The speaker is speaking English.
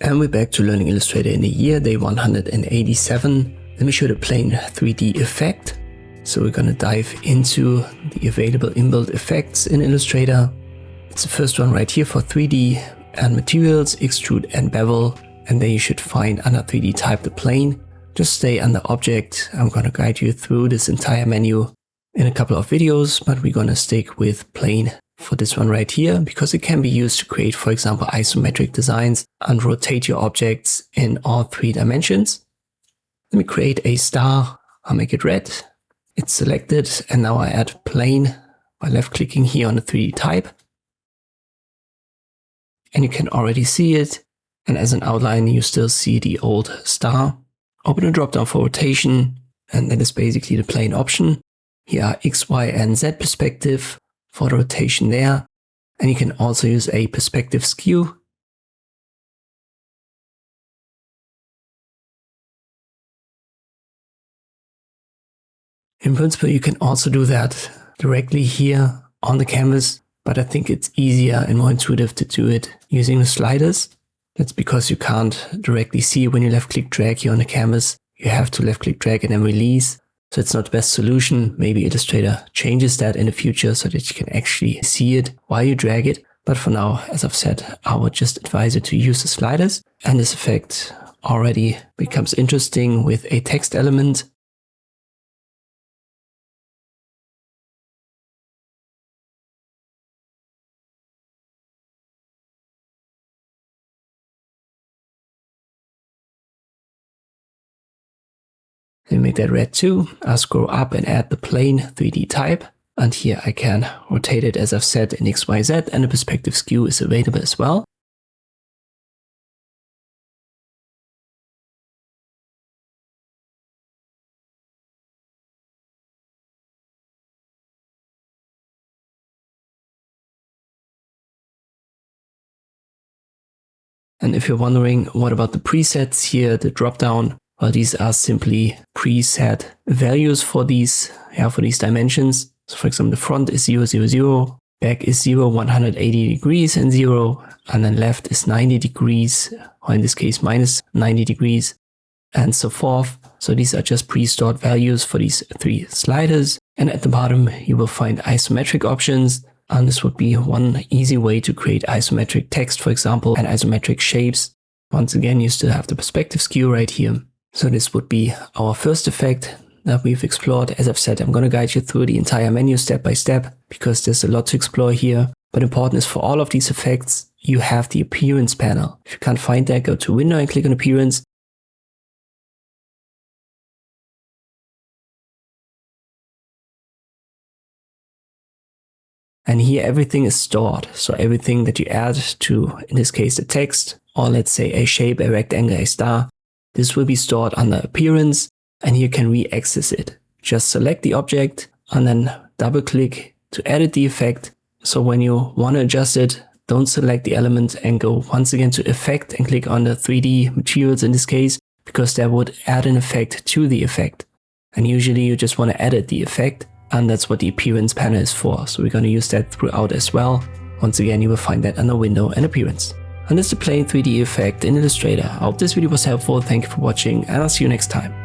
And we're back to learning Illustrator in a year, day 187. Let me show the plane 3D effect. So we're going to dive into the available inbuilt effects in Illustrator. It's the first one right here for 3D and materials, extrude and bevel. And then you should find under 3D type the plane. Just stay under object. I'm going to guide you through this entire menu in a couple of videos, but we're going to stick with plane for this one right here, because it can be used to create, for example, isometric designs and rotate your objects in all 3 dimensions. Let me create a star. I'll make it red. It's selected, and now I add plane by left clicking here on the 3D type. And you can already see it. And as an outline, you still see the old star. Open a drop down for rotation, and that is basically the plane option. Here are X, Y, and Z perspective for the rotation there. And you can also use a perspective skew. In principle, you can also do that directly here on the canvas, but I think it's easier and more intuitive to do it using the sliders. That's because you can't directly see when you left click drag here on the canvas. You have to left click drag and then release. So it's not the best solution. Maybe Illustrator changes that in the future so that you can actually see it while you drag it. But for now, as I've said, I would just advise you to use the sliders. And this effect already becomes interesting with a text element. Let me make that red too. I'll scroll up and add the plane 3D type. And here I can rotate it as I've said in X, Y, Z, and the perspective skew is available as well. And if you're wondering, what about the presets here, the drop down? Well, these are simply preset values for these dimensions. So for example, the front is 0, 0, 0, back is 0, 180 degrees and 0, and then left is 90 degrees, or in this case, minus 90 degrees, and so forth. So these are just pre-stored values for these 3 sliders. And at the bottom, you will find isometric options. And this would be one easy way to create isometric text, for example, and isometric shapes. Once again, you still have the perspective skew right here. So this would be our first effect that we've explored. As I've said, I'm going to guide you through the entire menu step by step because there's a lot to explore here. But important is for all of these effects, you have the appearance panel. If you can't find that, go to Window and click on Appearance. And here everything is stored. So everything that you add to, in this case, the text, or let's say a shape, a rectangle, a star, this will be stored under Appearance, and you can re-access it. Just select the object and then double click to edit the effect. So when you want to adjust it, don't select the element and go once again to Effect and click on the 3D materials in this case, because that would add an effect to the effect. And usually you just want to edit the effect, and that's what the Appearance panel is for. So we're going to use that throughout as well. Once again, you will find that under Window and Appearance. And this is the plane 3D effect in Illustrator. I hope this video was helpful. Thank you for watching, and I'll see you next time.